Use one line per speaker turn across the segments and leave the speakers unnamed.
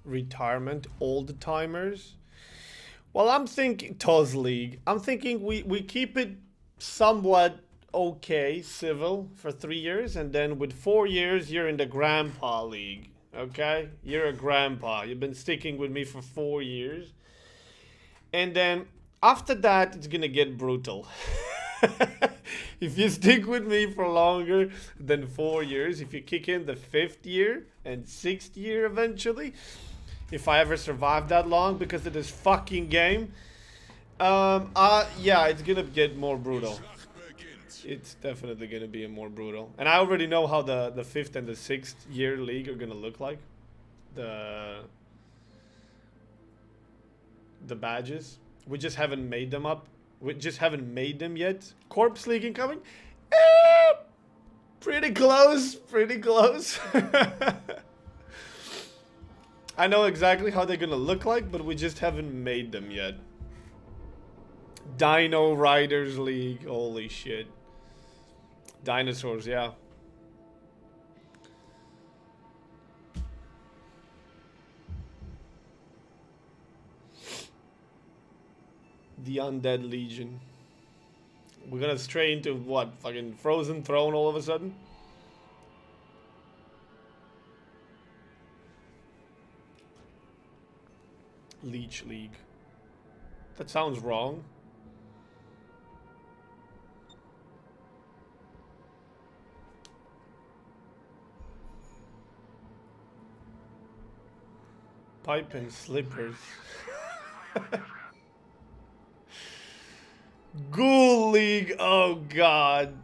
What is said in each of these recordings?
retirement old timers. Well, I'm thinking TOS League. I'm thinking we keep it somewhat okay, civil for 3 years, and then with 4 years you're in the Grandpa League. Okay? You're a grandpa. You've been sticking with me for 4 years. And then after that it's gonna get brutal. If you stick with me for longer than 4 years, if you kick in the 5th year and 6th year eventually, if I ever survive that long because of this fucking game, yeah, it's gonna get more brutal. It's definitely gonna be more brutal. And I already know how the 5th and the 6th year league are gonna look like. The badges. We just haven't made them up. We just haven't made them yet. Corpse League incoming? Pretty close. Pretty close. I know exactly how they're gonna look like, but we just haven't made them yet. Dino Riders League. Holy shit. Dinosaurs, yeah. The Undead Legion. We're gonna stray into what? Fucking Frozen Throne all of a sudden? Leech League. That sounds wrong. Pipe and slippers. Ghoul League. Oh god.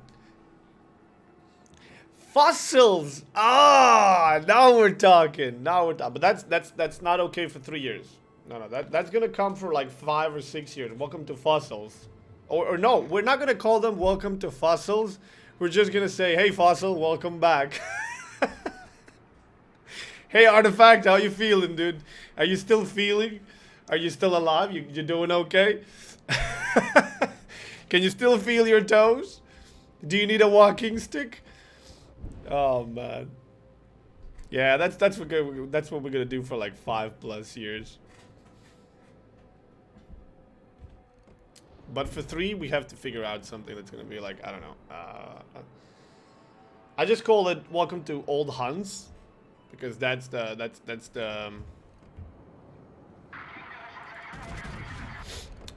Fossils. Ah, now we're talking. Now we're talking. But that's not okay for 3 years. No, that's gonna come for like 5 or 6 years. Welcome to Fossils. Or no, we're not gonna call them Welcome to Fossils. We're just gonna say, hey Fossil, welcome back. Hey Artifact, how you feeling, dude? Are you still feeling? Are you still alive? You doing okay? Can you still feel your toes? Do you need a walking stick? Oh man. Yeah, that's what we're gonna do for like 5+ years. But for 3, we have to figure out something that's gonna be like, I don't know. I just call it Welcome to Old Hunts, because that's the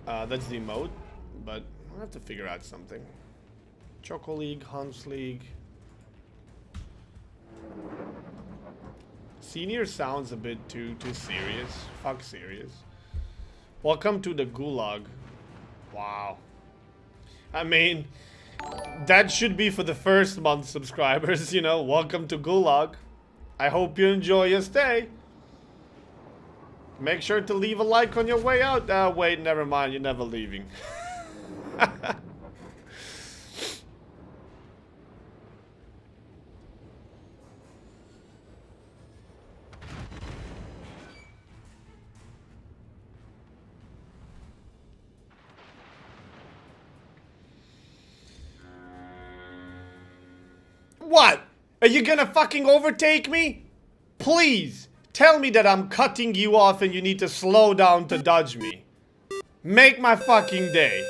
emote. But I have to figure out something. Choco League, Hunts League. Senior sounds a bit too serious. Fuck serious. Welcome to the Gulag. Wow. I mean, that should be for the first month subscribers, you know. Welcome to Gulag. I hope you enjoy your stay. Make sure to leave a like on your way out. Wait, never mind. You're never leaving. What? Are you gonna fucking overtake me? Please, tell me that I'm cutting you off and you need to slow down to dodge me. Make my fucking day.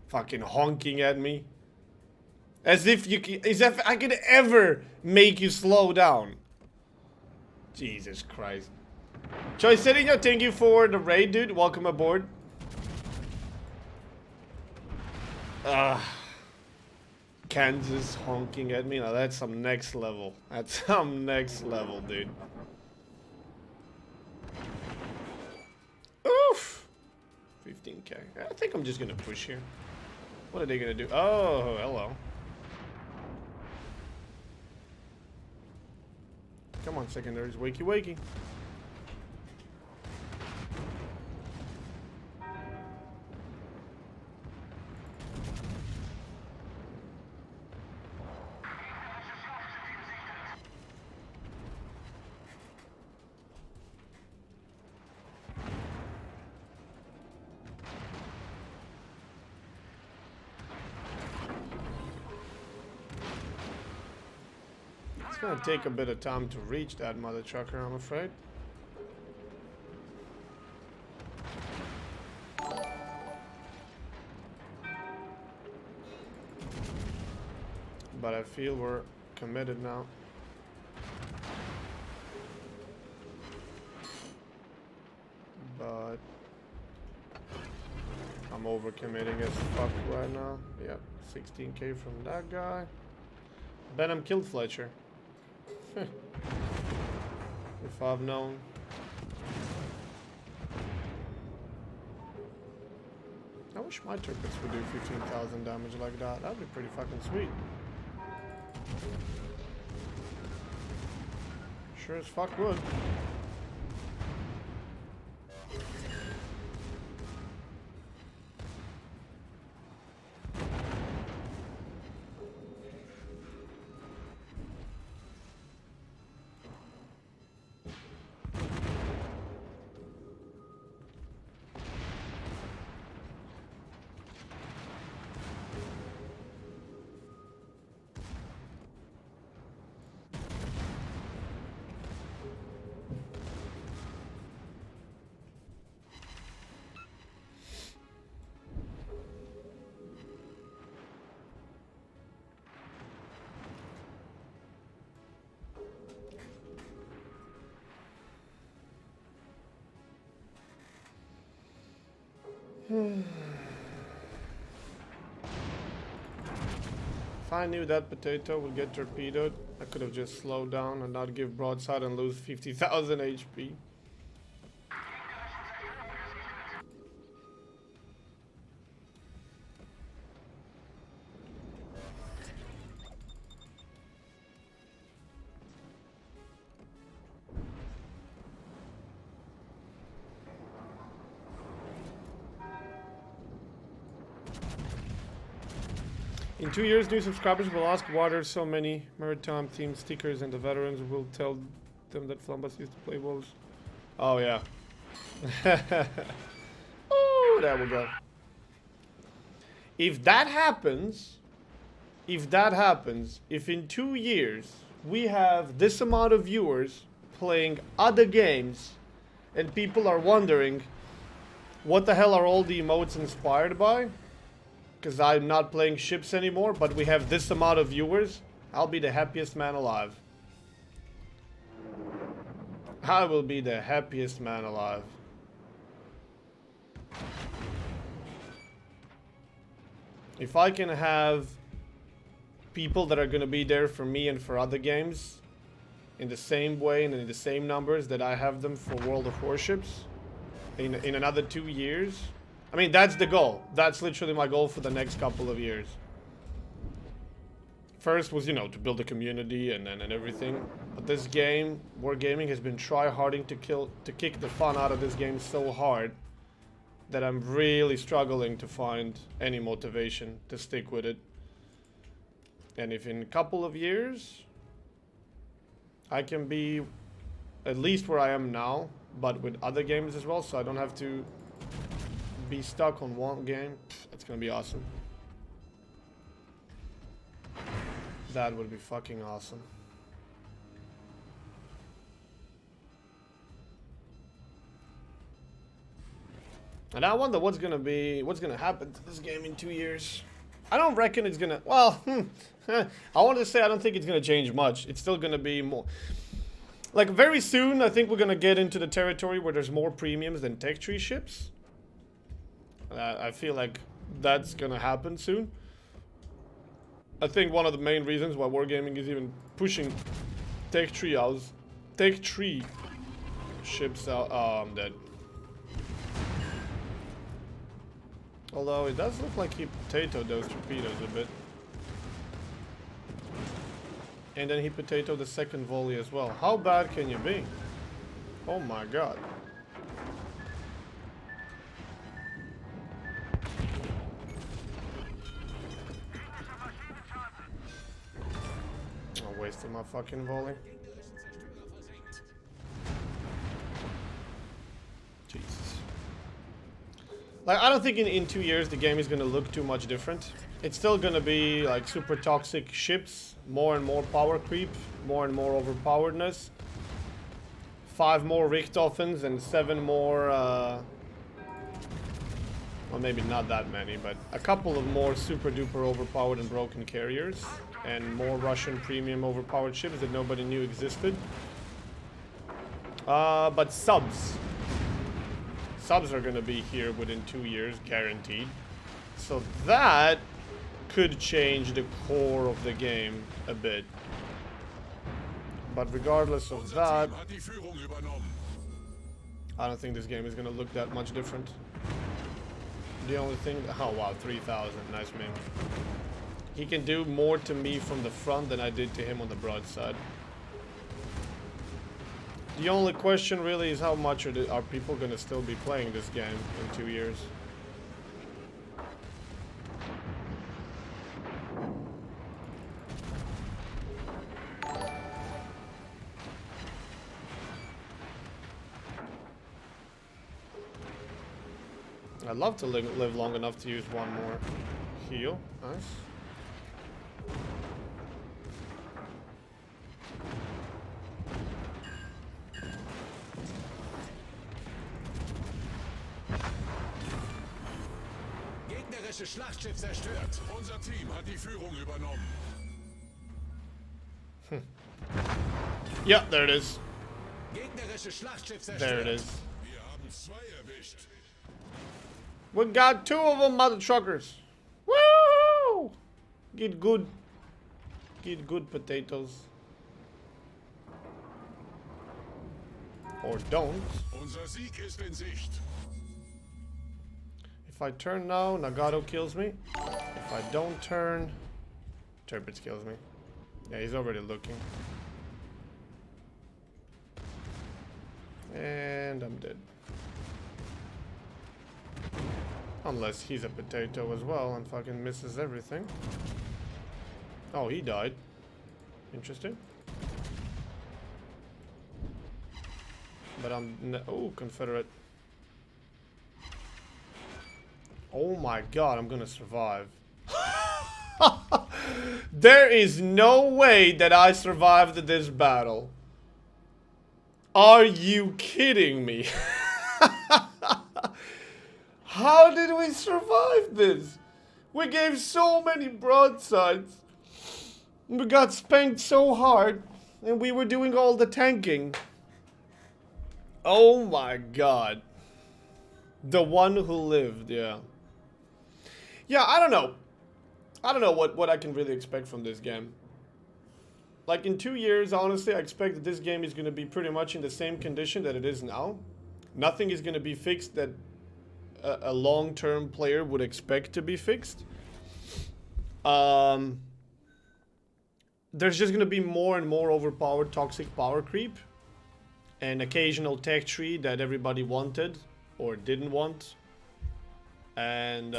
Fucking honking at me. As if I could ever make you slow down. Jesus Christ. Choice Setting, thank you for the raid, dude. Welcome aboard. Kansas honking at me. Now that's some next level. That's some next level, dude. Oof. 15k. I think I'm just gonna push here. What are they gonna do? Oh, hello. Come on, secondaries. Wakey, wakey. gonna take a bit of time to reach that mother trucker, I'm afraid. But I feel we're committed now. But I'm overcommitting as fuck right now. Yep, 16k from that guy. Venom killed Fletcher. If I've known. I wish my turrets would do 15,000 damage like that. That'd be pretty fucking sweet. Sure as fuck would. If I knew that potato would get torpedoed, I could have just slowed down and not give broadside and lose 50,000 HP. In 2 years, new subscribers will ask why there's so many maritime themed stickers, and the veterans will tell them that Flambus used to play WoWS. Oh yeah. Oh, there we go. If that happens, if in 2 years we have this amount of viewers playing other games, and people are wondering what the hell are all the emotes inspired by? Because I'm not playing ships anymore, but we have this amount of viewers, I'll be the happiest man alive. I will be the happiest man alive. If I can have people that are gonna be there for me and for other games in the same way and in the same numbers that I have them for World of Warships in another 2 years, I mean, that's the goal. That's literally my goal for the next couple of years. First was, you know, to build a community and everything. But this game, Wargaming, has been try-harding to kick the fun out of this game so hard that I'm really struggling to find any motivation to stick with it. And if in a couple of years I can be at least where I am now, but with other games as well, so I don't have to be stuck on one game, that's gonna be awesome. That would be fucking awesome. And I wonder what's gonna happen to this game in 2 years. I don't reckon it's gonna, well, I wanted to say I don't think it's gonna change much. It's still gonna be more, like very soon I think we're gonna get into the territory where there's more premiums than tech tree ships. I feel like that's gonna happen soon. I think one of the main reasons why Wargaming is even pushing tech tree ships out. Oh, I'm dead. Although it does look like he potatoed those torpedoes a bit. And then he potatoed the second volley as well. How bad can you be? Oh my god. I wasted my fucking volley. Jesus. Like, I don't think in 2 years the game is gonna look too much different. It's still gonna be like super toxic ships, more and more power creep, more and more overpoweredness. 5 more Richtoffens and 7 more, well, maybe not that many, but a couple of more super duper overpowered and broken carriers. And more Russian premium overpowered ships that nobody knew existed. But subs. Subs are gonna be here within 2 years, guaranteed. So that could change the core of the game a bit. But regardless of that, I don't think this game is gonna look that much different. The only thing, oh wow, 3,000, nice meme. He can do more to me from the front than I did to him on the broadside. The only question really is how much are people gonna still be playing this game in 2 years? I'd love to live long enough to use one more heal. Nice.
Gegnerische Schlachtschiff zerstört. Unser Team hat die Führung übernommen.
Yeah, there it is.
Gegnerische Schlachtschiff zerstört.
There it is.
Wir haben 2 erwischt.
We got 2 of them, mother truckers. Woo! Get good. Get good potatoes. Or don't.
Unser Sieg ist in Sicht.
If I turn now, Nagato kills me. If I don't turn, Turbits kills me. Yeah, he's already looking. And I'm dead. Unless he's a potato as well and fucking misses everything. Oh, he died. Interesting. But I'm... Oh, Confederate. Oh my god, I'm gonna survive. There is no way that I survived this battle. Are you kidding me? How did we survive this? We gave so many broadsides. We got spanked so hard. And we were doing all the tanking. Oh my god. The one who lived, yeah. Yeah, I don't know. I don't know what I can really expect from this game. Like in 2 years, honestly, I expect that this game is going to be pretty much in the same condition that it is now. Nothing is going to be fixed that a long-term player would expect to be fixed. There's just going to be more and more overpowered toxic power creep. An occasional tech tree that everybody wanted or didn't want. And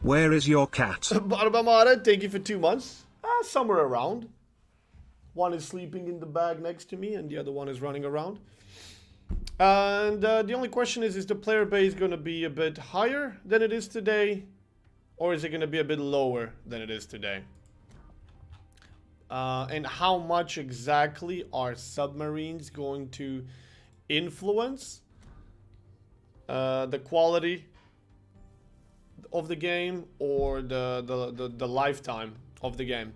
where is your cat?
Barbamara, thank you for 2 months. Somewhere around. One is sleeping in the bag next to me and the other one is running around. And the only question is the player base going to be a bit higher than it is today? Or is it going to be a bit lower than it is today? And how much exactly are submarines going to influence the quality of the game or the lifetime of the game?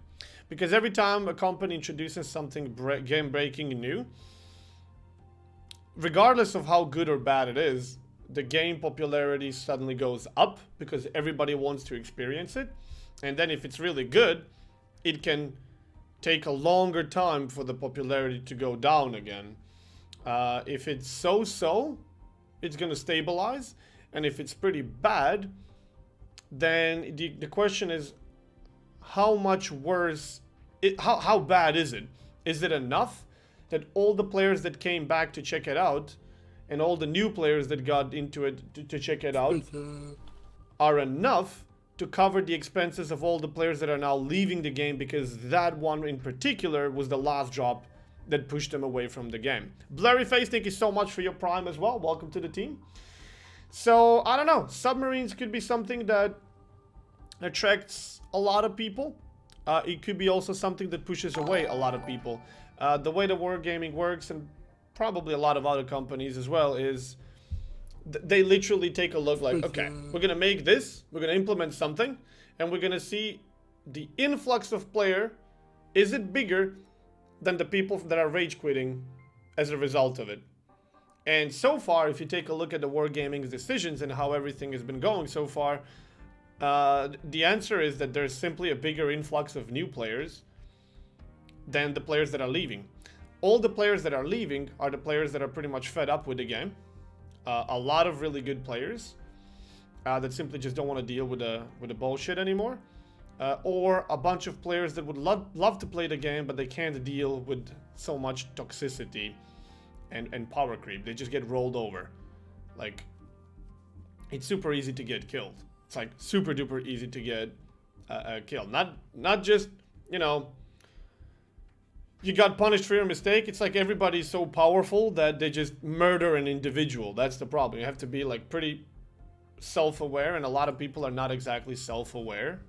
Because every time a company introduces something game-breaking new, regardless of how good or bad it is, the game popularity suddenly goes up because everybody wants to experience it. And then if it's really good, it can take a longer time for the popularity to go down again. If it's so-so, it's gonna stabilize. And if it's pretty bad, then the question is, how much worse, how bad is it? Is it enough that all the players that came back to check it out and all the new players that got into it to check it out are enough to cover the expenses of all the players that are now leaving the game because that one in particular was the last drop that pushed them away from the game? Blurryface, thank you so much for your prime as well. Welcome to the team. So, I don't know. Submarines could be something that attracts a lot of people. it could be also something that pushes away a lot of people. The way the wargaming works, and probably a lot of other companies as well, is they literally take a look like, okay, we're gonna make this, we're gonna implement something, and we're gonna see the influx of player, is it bigger than the people that are rage quitting as a result of it? And so far, if you take a look at the wargaming's decisions and how everything has been going so far, the answer is that there's simply a bigger influx of new players than the players that are leaving. All the players that are leaving are the players that are pretty much fed up with the game. A lot of really good players that simply just don't want to deal with the bullshit anymore. Or a bunch of players that would love to play the game, but they can't deal with so much toxicity and power creep. They just get rolled over. Like, it's super easy to get killed. It's like super duper easy to get killed. Not just, you know, you got punished for your mistake. It's like everybody's so powerful that they just murder an individual. That's the problem. You have to be like pretty self-aware, and a lot of people are not exactly self-aware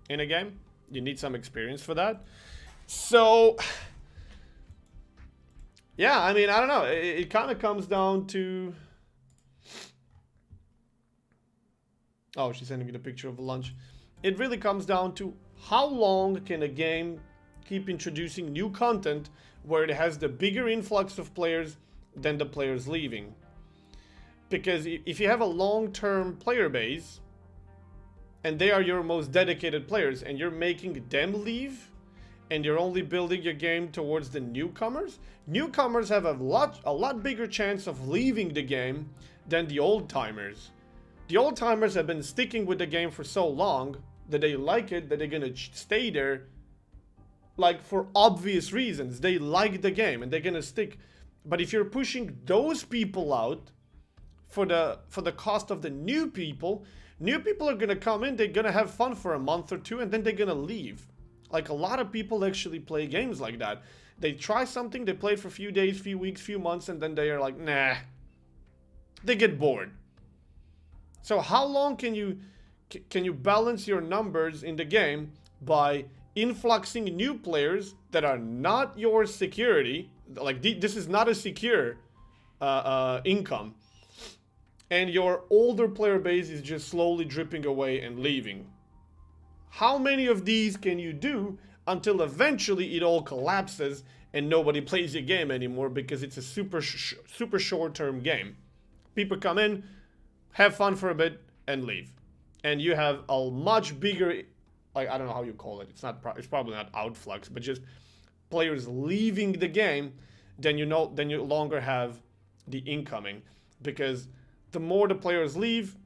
in a game. You need some experience for that. So, yeah, I mean, I don't know. It kind of comes down to... Oh, she's sending me the picture of a lunch. It really comes down to how long can a game keep introducing new content where it has the bigger influx of players than the players leaving. Because if you have a long-term player base, and they are your most dedicated players, and you're making them leave, and you're only building your game towards the newcomers, newcomers have a lot bigger chance of leaving the game than the old-timers. The old-timers have been sticking with the game for so long that they like it, that they're gonna stay there, like, for obvious reasons. They like the game and they're gonna stick. But if you're pushing those people out for the cost of the new people are gonna come in, they're gonna have fun for a month or two, and then they're gonna leave. Like, a lot of people actually play games like that. They try something, they play it for a few days, few weeks, few months, and then they are like, nah. They get bored. So how long can you balance your numbers in the game by influxing new players that are not your security? Like, this is not a secure income, and your older player base is just slowly dripping away and leaving. How many of these can you do until eventually it all collapses and nobody plays your game anymore because it's a super short-term game? People come in, have fun for a bit, and leave. And you have a much bigger, like, I don't know how you call it. It's probably not outflux, but just players leaving the game. Then you no longer have the incoming, because the more the players leave,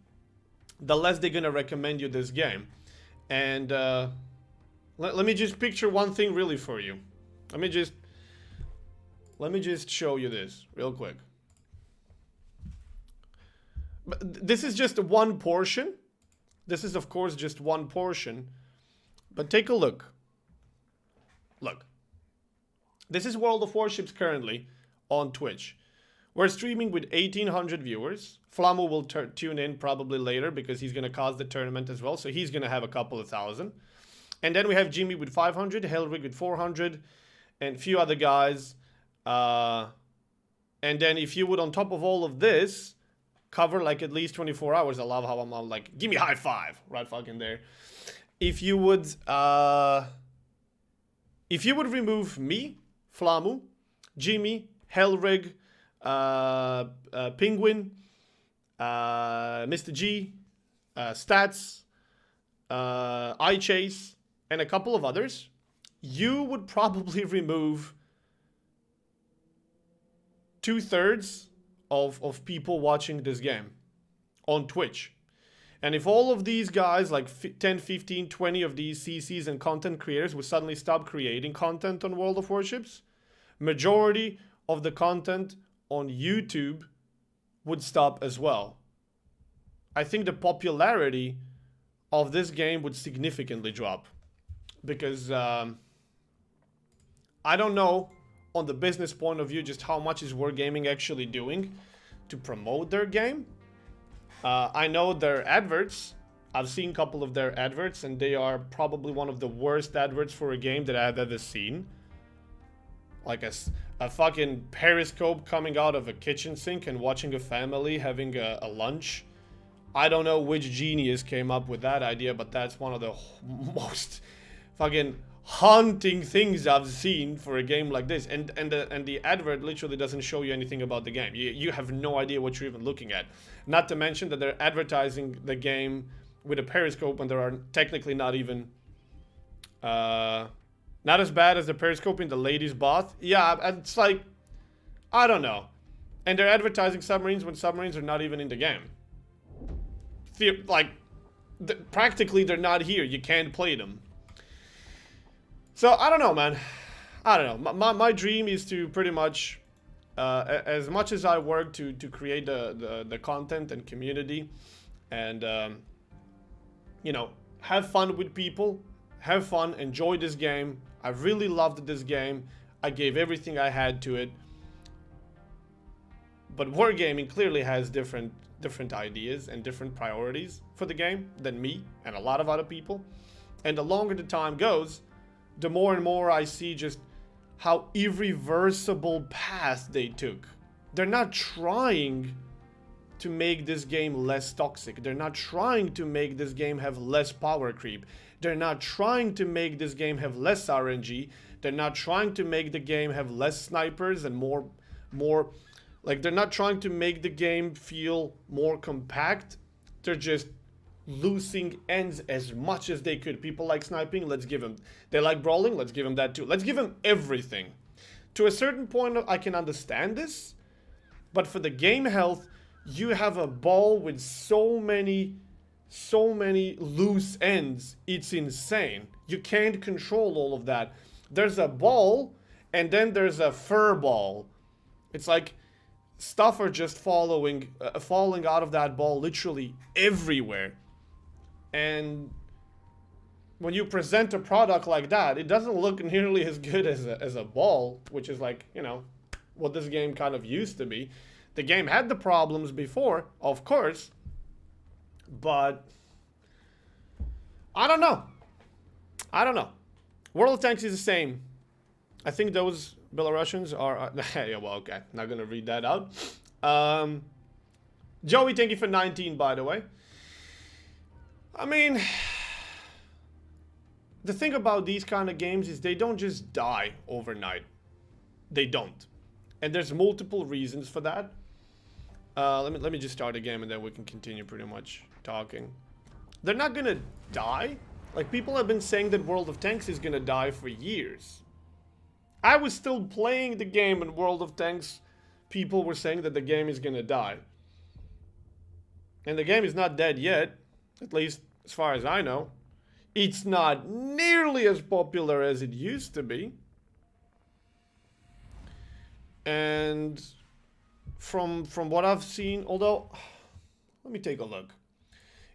the less they're gonna recommend you this game. And let me just picture one thing really for you. Let me just show you this real quick. But this is just one portion. This is, of course, just one portion. But take a look. Look. This is World of Warships currently on Twitch. We're streaming with 1,800 viewers. Flamu will tune in probably later because he's going to cause the tournament as well. So he's going to have a couple of thousand. And then we have Jimmy with 500, Hellrig with 400, and a few other guys. And then if you would, on top of all of this, cover like at least 24 hours. I love how I'm like, give me a high five right fucking there. If you would remove me, Flamu, Jimmy, Hellrig, Penguin, Mr. G, Stats, iChase, and a couple of others, you would probably remove 2/3 of people watching this game on Twitch. And if all of these guys, like 10, 15, 20 of these CCs and content creators would suddenly stop creating content on World of Warships, majority of the content on YouTube would stop as well. I think the popularity of this game would significantly drop, because I don't know on the business point of view just how much is Wargaming actually doing to promote their game. I know their adverts I've seen a couple of their adverts, and they are probably one of the worst adverts for a game that I've ever seen. Like a fucking periscope coming out of a kitchen sink and watching a family having a lunch. I don't know which genius came up with that idea, but that's one of the most fucking haunting things I've seen for a game like this. And the advert literally doesn't show you anything about the game. You have no idea what you're even looking at. Not to mention that they're advertising the game with a periscope when there are technically not even not as bad as the periscope in the ladies' bath. Yeah, it's like, I don't know. And they're advertising submarines when submarines are not even in the game. Like, practically they're not here. You can't play them. So, I don't know, man. I don't know. My dream is to pretty much, as much as I work to create the content and community, and, you know, have fun with people, have fun, enjoy this game. I really loved this game. I gave everything I had to it. But Wargaming clearly has different ideas and different priorities for the game than me and a lot of other people. And the longer the time goes, the more and more I see just how irreversible path they took. They're not trying to make this game less toxic. They're not trying to make this game have less power creep. They're not trying to make this game have less RNG. They're not trying to make the game have less snipers and more like, they're not trying to make the game feel more compact. They're just loosing ends as much as they could. People like sniping, let's give them. They like brawling, let's give them that too. Let's give them everything. To a certain point, I can understand this. But for the game health, you have a ball with so many loose ends. It's insane. You can't control all of that. There's a ball, and then there's a fur ball. It's like stuff are just falling out of that ball literally everywhere. And when you present a product like that, it doesn't look nearly as good as a ball, which is like, you know, what this game kind of used to be. The game had the problems before, of course, but I don't know. World of Tanks is the same. I think those Belarusians are... yeah, well, okay. Not gonna read that out. Joey, thank you for 19, by the way. I mean... The thing about these kind of games is they don't just die overnight. They don't. And there's multiple reasons for that. Let me just start a game and then we can continue pretty much talking. They're not gonna die. Like, people have been saying that World of Tanks is gonna die for years. I was still playing the game in World of Tanks. People were saying that the game is gonna die. And the game is not dead yet. At least, as far as I know. It's not nearly as popular as it used to be. And from what I've seen, although, let me take a look.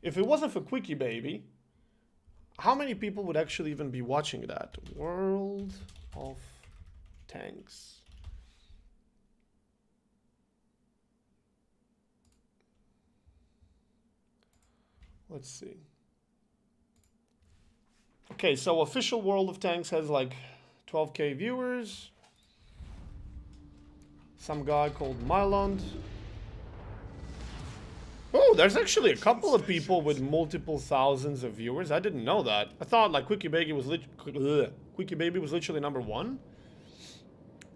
If it wasn't for Quickie Baby, how many people would actually even be watching that? World of Tanks. Let's see. Okay, so official World of Tanks has like 12k viewers. Some guy called Myland. Oh, there's actually a couple of people with multiple thousands of viewers. I didn't know that. I thought like Quickie Baby was literally #1.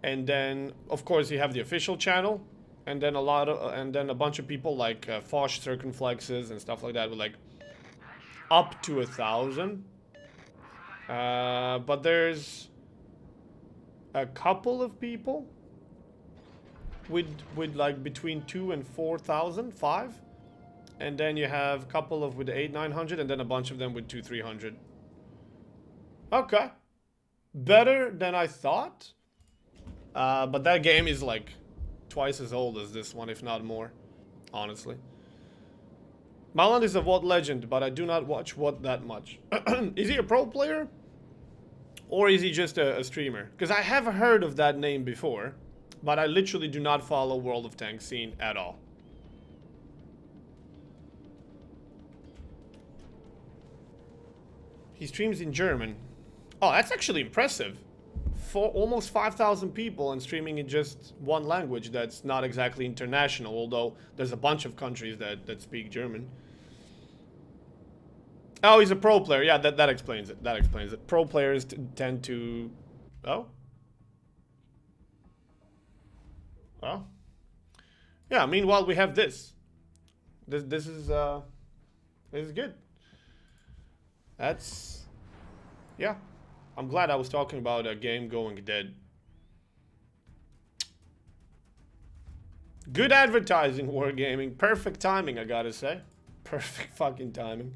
And then, of course, you have the official channel, and then a bunch of people like Fosh Circumflexes and stuff like that with like up to 1,000. But there's a couple of people with like between 2,000 and 4,000, 5. And then you have a couple of with 800-900, and then a bunch of them with 200-300. Okay. Better than I thought. But that game is like twice as old as this one, if not more, honestly. Malan is a WoD legend, but I do not watch WoD that much. Is he a pro player? Or is he just a streamer? Because I have heard of that name before, but I literally do not follow World of Tanks scene at all. He streams in German. Oh, that's actually impressive. For almost 5,000 people and streaming in just one language that's not exactly international, although there's a bunch of countries that speak German. Oh, he's a pro player. Yeah, that explains it. That explains it. Pro players tend to... Oh? Well. Yeah, meanwhile we have this. This is good. That's... Yeah. I'm glad I was talking about a game going dead. Good advertising, Wargaming. Perfect timing, I gotta say. Perfect fucking timing.